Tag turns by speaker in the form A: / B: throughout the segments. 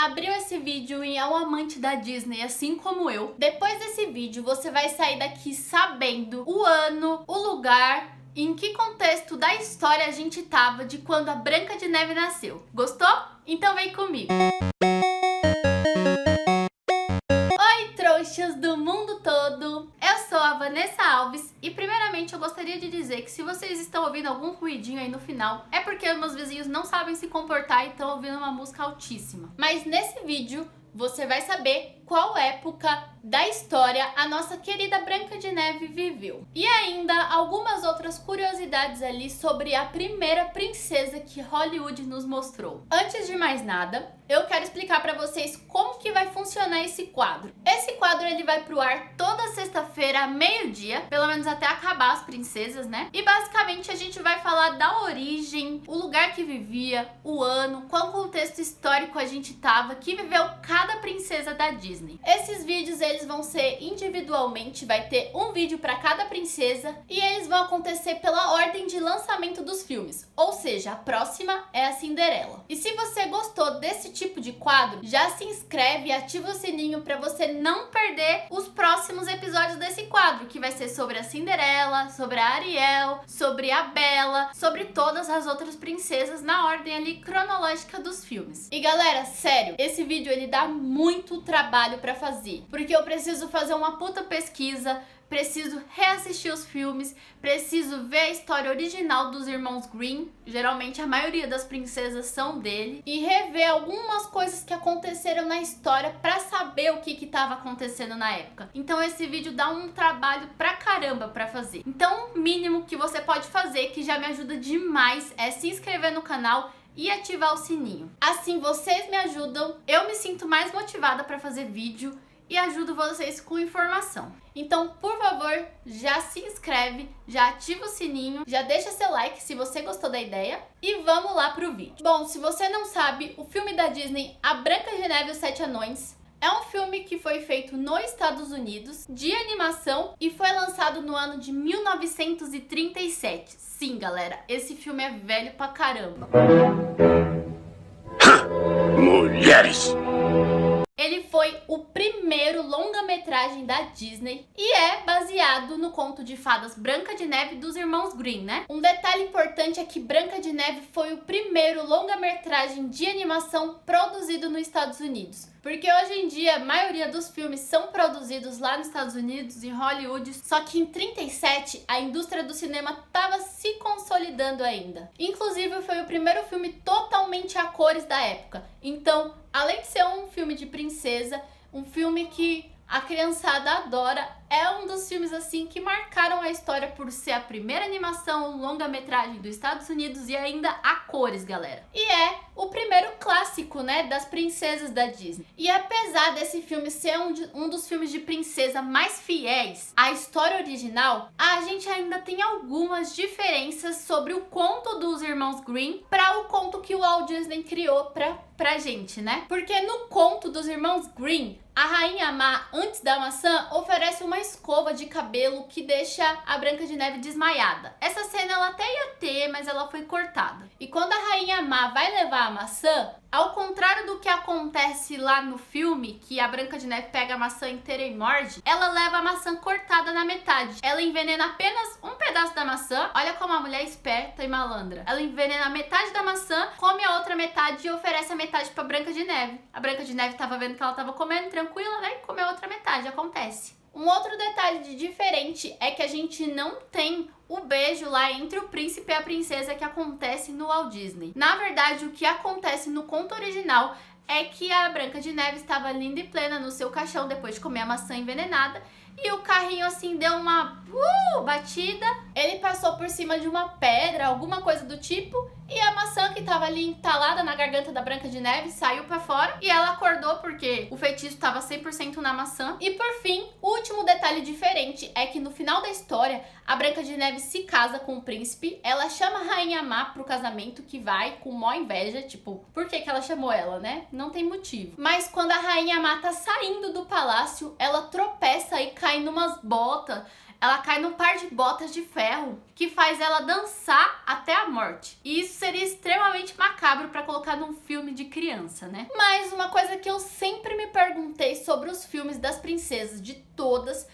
A: abriu esse vídeo e é um amante da Disney, assim como eu, depois desse vídeo você vai sair daqui sabendo o ano, o lugar, e em que contexto da história a gente tava de quando a Branca de Neve nasceu. Gostou? Então vem comigo! Oi, trouxas do mundo todo! Eu sou a Vanessa Alves e primeiramente eu gostaria de dizer que se vocês estão ouvindo algum ruidinho aí no final, é porque meus vizinhos não sabem se comportar e estão ouvindo uma música altíssima. Mas nesse vídeo você vai saber qual época da história a nossa querida Branca de Neve viveu. E ainda algumas outras curiosidades ali sobre a primeira princesa que Hollywood nos mostrou. Antes de mais nada, eu quero explicar para vocês como que vai funcionar esse quadro. Esse quadro ele vai pro ar toda sexta-feira, meio-dia, pelo menos até acabar as princesas, né? E basicamente a gente vai falar da origem, o lugar que vivia, o ano, qual contexto histórico a gente tava, que viveu cada princesa da Disney. Esses vídeos eles vão ser individualmente, vai ter um vídeo para cada princesa e eles vão acontecer pela ordem de lançamento dos filmes, ou seja, a próxima é a Cinderela. E se você gostou desse tipo de quadro, já se inscreve e ativa o sininho para você não perder os próximos episódios desse quadro, que vai ser sobre a Cinderela, sobre a Ariel, sobre a Bela, sobre todas as outras princesas na ordem ali cronológica dos filmes. E galera, sério, esse vídeo ele dá muito trabalho pra fazer, porque eu preciso fazer uma puta pesquisa, preciso reassistir os filmes, preciso ver a história original dos irmãos Grimm, geralmente a maioria das princesas são dele, e rever algumas coisas que aconteceram na história pra saber o que tava acontecendo na época. Então esse vídeo dá um trabalho pra caramba pra fazer. Então o mínimo que você pode fazer, que já me ajuda demais, é se inscrever no canal e ativar o sininho. Assim vocês me ajudam, eu me sinto mais motivada para fazer vídeo e ajudo vocês com informação. Então, por favor, já se inscreve, já ativa o sininho, já deixa seu like se você gostou da ideia e vamos lá pro vídeo. Bom, se você não sabe, o filme da Disney A Branca de Neve e os Sete Anões é um filme que foi feito nos Estados Unidos, de animação, e foi lançado no ano de 1937. Sim, galera, esse filme é velho pra caramba.
B: Mulheres!
A: Ele foi o primeiro longa-metragem da Disney e é baseado no conto de fadas Branca de Neve dos irmãos Grimm, né? Um detalhe importante é que Branca de Neve foi o primeiro longa-metragem de animação produzido nos Estados Unidos. Porque hoje em dia a maioria dos filmes são produzidos lá nos Estados Unidos, em Hollywood, só que em 37 a indústria do cinema estava se consolidando ainda. Inclusive foi o primeiro filme totalmente a cores da época. Então, além de ser um filme de princesa, um filme que a criançada adora, é um dos filmes assim que marcaram a história por ser a primeira animação longa-metragem dos Estados Unidos e ainda a cores, galera. E é o primeiro clássico, né, das princesas da Disney. E apesar desse filme ser um dos filmes de princesa mais fiéis à história original, a gente ainda tem algumas diferenças sobre o conto dos irmãos Grimm para o conto que o Walt Disney criou pra gente, né? Porque no conto dos irmãos Grimm, a Rainha Má, antes da maçã, oferece uma escova de cabelo que deixa a Branca de Neve desmaiada. Essa cena ela até ia ter, mas ela foi cortada. E quando a Rainha Má vai levar a maçã, ao contrário do que acontece lá no filme, que a Branca de Neve pega a maçã inteira e morde, ela leva a maçã cortada na metade. Ela envenena apenas um pedaço da maçã. Olha como a mulher é esperta e malandra. Ela envenena metade da maçã, come a outra metade e oferece a metade pra Branca de Neve. A Branca de Neve tava vendo que ela tava comendo tranquila, né? E comeu a outra metade. Acontece. Um outro detalhe de diferente é que a gente não tem o beijo lá entre o príncipe e a princesa que acontece no Walt Disney. Na verdade, o que acontece no conto original é que a Branca de Neve estava linda e plena no seu caixão depois de comer a maçã envenenada e o carrinho assim deu uma batida, ele passou por cima de uma pedra, alguma coisa do tipo, e a maçã que tava ali entalada na garganta da Branca de Neve saiu pra fora e ela acordou porque o feitiço tava 100% na maçã. E por fim, o último detalhe diferente é que no final da história, a Branca de Neve se casa com o príncipe, ela chama a Rainha Má pro casamento, que vai com mó inveja, tipo, por que ela chamou ela, né? Não tem motivo. Mas quando a Rainha Má tá saindo do palácio, ela tropeça e cai numas botas, ela cai num par de botas de ferro que faz ela dançar até a morte. E isso seria extremamente macabro para colocar num filme de criança, né? Mas uma coisa que eu sempre me perguntei sobre os filmes das princesas de todas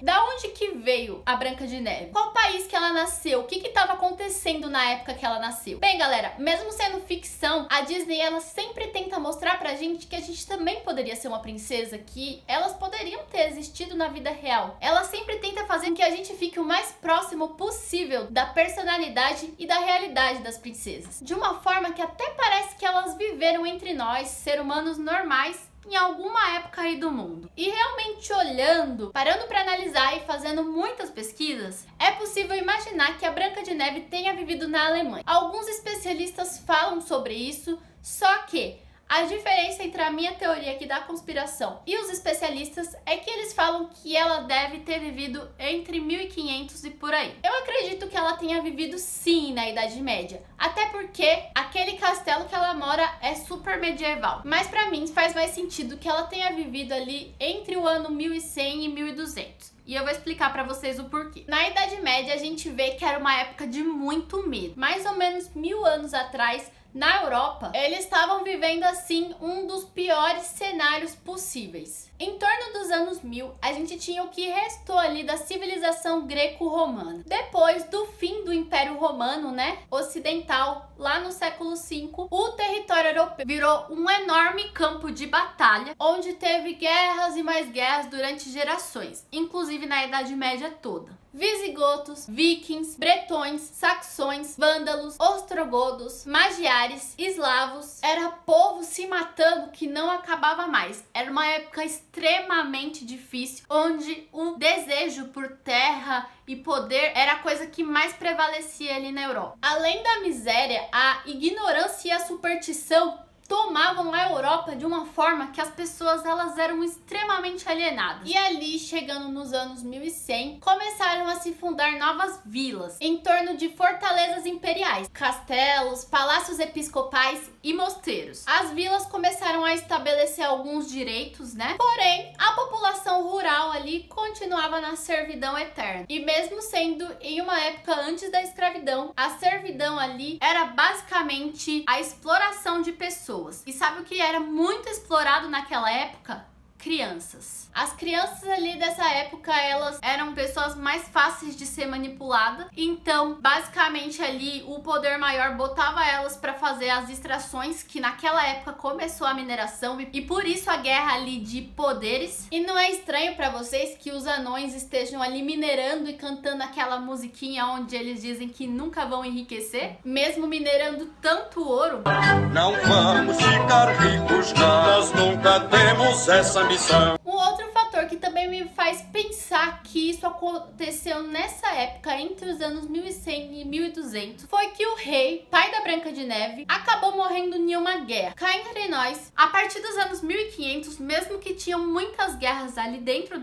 A: da onde que veio a Branca de Neve? Qual país que ela nasceu? O que que estava acontecendo na época que ela nasceu? Bem, galera, mesmo sendo ficção, a Disney ela sempre tenta mostrar pra gente que a gente também poderia ser uma princesa, que elas poderiam ter existido na vida real. Ela sempre tenta fazer com que a gente fique o mais próximo possível da personalidade e da realidade das princesas, de uma forma que até parece que elas viveram entre nós, seres humanos normais, em alguma época aí do mundo. E realmente olhando, parando para analisar e fazendo muitas pesquisas, é possível imaginar que a Branca de Neve tenha vivido na Alemanha. Alguns especialistas falam sobre isso, só que a diferença entre a minha teoria aqui da conspiração e os especialistas é que eles falam que ela deve ter vivido entre 1500 e por aí. Eu acredito que ela tenha vivido sim na Idade Média, até porque aquele castelo que ela mora é super medieval. Mas pra mim faz mais sentido que ela tenha vivido ali entre o ano 1100 e 1200. E eu vou explicar pra vocês o porquê. Na Idade Média a gente vê que era uma época de muito medo. Mais ou menos 1000 anos atrás, na Europa, eles estavam vivendo assim um dos piores cenários possíveis. Em torno dos anos 1000, a gente tinha o que restou ali da civilização greco-romana. Depois do fim do Império Romano, né, ocidental, lá no século V, o território europeu virou um enorme campo de batalha, onde teve guerras e mais guerras durante gerações, inclusive na Idade Média toda. Visigotos, vikings, bretões, saxões, vândalos, ostrogodos, magiares, eslavos. Era povo se matando que não acabava mais. Era uma época extremamente difícil, onde o desejo por terra e poder era a coisa que mais prevalecia ali na Europa. Além da miséria, a ignorância e a superstição tomavam a Europa de uma forma que as pessoas elas eram extremamente alienadas. E ali, chegando nos anos 1100, começaram a se fundar novas vilas em torno de fortalezas imperiais, castelos, palácios episcopais e mosteiros. As vilas começaram a estabelecer alguns direitos, né? Porém, a população rural ali continuava na servidão eterna. E mesmo sendo em uma época antes da escravidão, a servidão ali era basicamente a exploração de pessoas. E sabe o que era muito explorado naquela época? Crianças. As crianças ali dessa época, elas eram pessoas mais fáceis de ser manipuladas. Então, basicamente ali, o poder maior botava elas para fazer as extrações, que naquela época começou a mineração e por isso a guerra ali de poderes. E não é estranho para vocês que os anões estejam ali minerando e cantando aquela musiquinha onde eles dizem que nunca vão enriquecer, mesmo minerando tanto ouro.
C: Não vamos ficar ricos, nós nunca temos essa missão.
A: Um outro fator que também me faz pensar que isso aconteceu nessa época, entre os anos 1100 e 1200, foi que o rei, pai da Branca de Neve, acabou morrendo em uma guerra. Cá entre nós, a partir dos anos 1500, mesmo que tinham muitas guerras ali dentro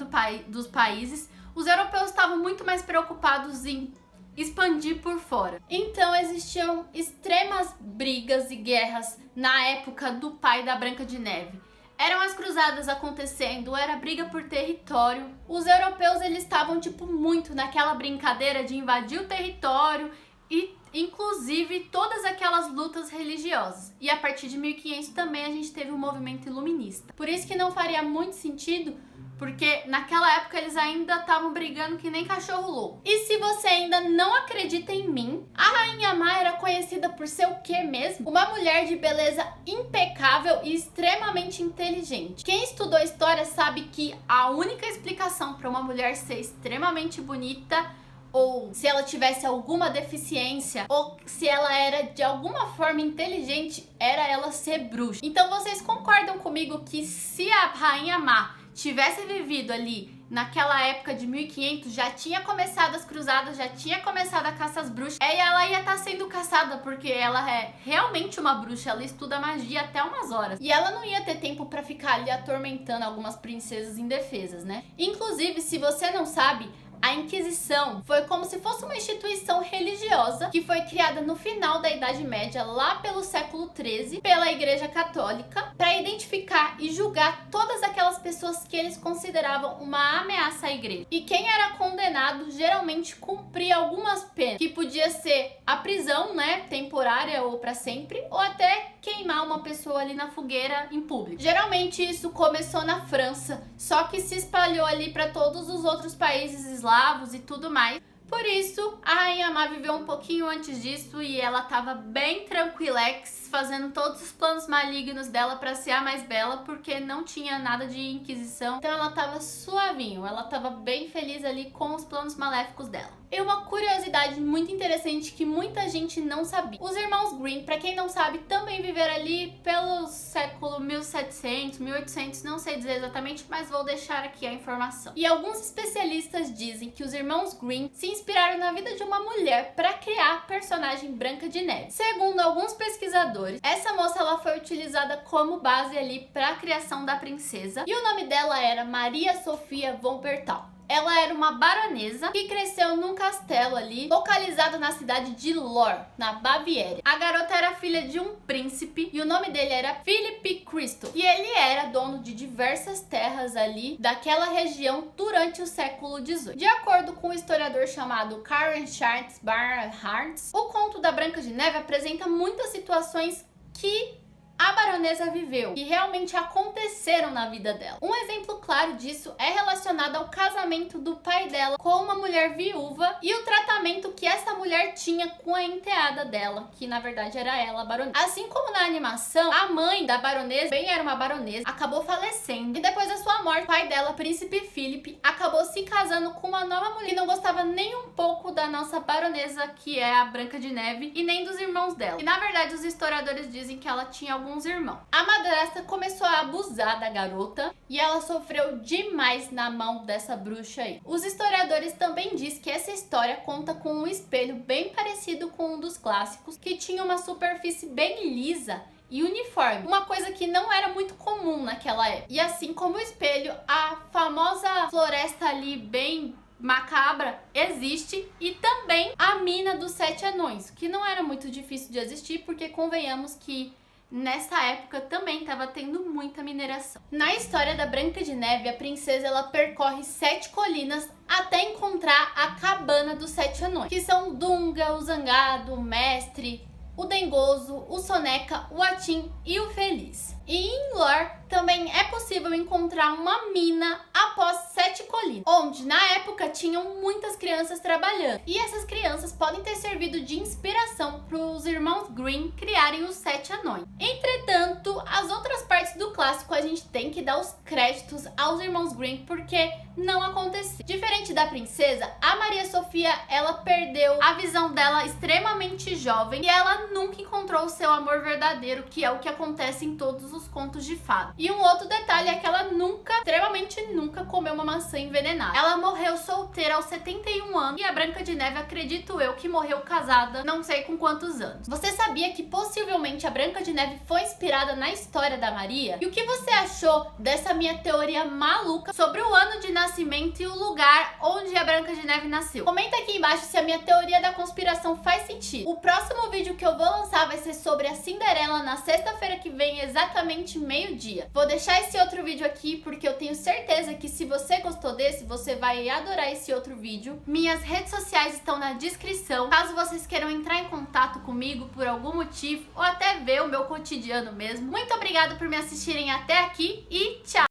A: dos países, os europeus estavam muito mais preocupados em expandir por fora. Então existiam extremas brigas e guerras na época do pai da Branca de Neve. Eram as cruzadas acontecendo, era briga por território. Os europeus eles estavam tipo muito naquela brincadeira de invadir o território e inclusive todas aquelas lutas religiosas. E a partir de 1500 também a gente teve um movimento iluminista. Por isso que não faria muito sentido, porque naquela época eles ainda estavam brigando que nem cachorro louco. E se você ainda não acredita em mim, a Rainha Má era conhecida por ser o quê mesmo? Uma mulher de beleza impecável e extremamente inteligente. Quem estudou história sabe que a única explicação para uma mulher ser extremamente bonita, ou se ela tivesse alguma deficiência, ou se ela era de alguma forma inteligente, era ela ser bruxa. Então vocês concordam comigo que se a Rainha Má tivesse vivido ali naquela época de 1500, já tinha começado as cruzadas, já tinha começado a caça às bruxas, e ela ia estar sendo caçada, porque ela é realmente uma bruxa, ela estuda magia até umas horas, e ela não ia ter tempo pra ficar ali atormentando algumas princesas indefesas, né? Inclusive, se você não sabe, a Inquisição foi como se fosse uma instituição religiosa que foi criada no final da Idade Média, lá pelo século XIII, pela Igreja Católica, para identificar atacar e julgar todas aquelas pessoas que eles consideravam uma ameaça à igreja. E quem era condenado geralmente cumpria algumas penas, que podia ser a prisão, né, temporária ou para sempre, ou até queimar uma pessoa ali na fogueira em público. Geralmente isso começou na França, só que se espalhou ali para todos os outros países eslavos e tudo mais. Por isso, a Rainha Má viveu um pouquinho antes disso e ela tava bem tranquilex, fazendo todos os planos malignos dela pra ser a mais bela, porque não tinha nada de inquisição. Então ela tava suavinho, ela tava bem feliz ali com os planos maléficos dela. E uma curiosidade muito interessante que muita gente não sabia. Os irmãos Green, pra quem não sabe, também viveram ali pelo século 1700, 1800, não sei dizer exatamente, mas vou deixar aqui a informação. E alguns especialistas dizem que os irmãos Green se inspiraram na vida de uma mulher para criar a personagem Branca de Neve. Segundo alguns pesquisadores, essa moça ela foi utilizada como base ali para a criação da princesa e o nome dela era Maria Sofia von Berthal. Ela era uma baronesa que cresceu num castelo ali, localizado na cidade de Lohr, na Baviera. A garota era filha de um príncipe e o nome dele era Philipp Christoph. E ele era dono de diversas terras ali daquela região durante o século XVIII. De acordo com o historiador chamado Karen Schartz Barnhardt, o conto da Branca de Neve apresenta muitas situações que a baronesa viveu e realmente aconteceram na vida dela. Um exemplo claro disso é relacionado ao casamento do pai dela com uma mulher viúva e o tratamento que essa mulher tinha com a enteada dela, que na verdade era ela, a baronesa. Assim como na animação, a mãe da baronesa, bem era uma baronesa, acabou falecendo e depois da sua morte, o pai dela, príncipe Philip, acabou se casando com uma nova mulher que não gostava nem um pouco da nossa baronesa, que é a Branca de Neve, e nem dos irmãos dela. E na verdade os historiadores dizem que ela tinha alguns irmãos. A madrasta começou a abusar da garota e ela sofreu demais na mão dessa bruxa aí. Os historiadores também dizem que essa história conta com um espelho bem parecido com um dos clássicos, que tinha uma superfície bem lisa e uniforme, uma coisa que não era muito comum naquela época. E assim como o espelho, a famosa floresta ali bem macabra existe, e também a mina dos 7 anões, que não era muito difícil de existir, porque convenhamos que nessa época também estava tendo muita mineração. Na história da Branca de Neve, a princesa ela percorre 7 colinas até encontrar a cabana dos 7 anões, que são o Dunga, o Zangado, o Mestre, o Dengoso, o Soneca, o Atim e o Feliz. E em Lohr também é possível encontrar uma mina após 7 colinas, onde na época tinham muitas crianças trabalhando. E essas crianças podem ter servido de inspiração para os irmãos Green criarem os 7 anões. Entretanto, as outras partes do clássico a gente tem que dar os créditos aos irmãos Green, porque não aconteceu. Diferente da princesa, a Maria Sofia ela perdeu a visão dela extremamente jovem e ela nunca encontrou o seu amor verdadeiro, que é o que acontece em todos os contos de fada. E um outro detalhe é que ela extremamente nunca comeu uma maçã envenenada. Ela morreu solteira aos 71 anos e a Branca de Neve, acredito eu, que morreu casada não sei com quantos anos. Você sabia que possivelmente a Branca de Neve foi inspirada na história da Maria? E o que você achou dessa minha teoria maluca sobre o ano de nascimento e o lugar onde a Branca de Neve nasceu? Comenta aqui embaixo se a minha teoria da conspiração faz sentido. O próximo vídeo que eu vou lançar vai ser sobre a Cinderela na sexta-feira que vem, exatamente meio-dia. Vou deixar esse outro vídeo aqui porque eu tenho certeza que se você gostou desse, você vai adorar esse outro vídeo. Minhas redes sociais estão na descrição, caso vocês queiram entrar em contato comigo por algum motivo ou até ver o meu cotidiano mesmo. Muito obrigada por me assistirem até aqui e tchau!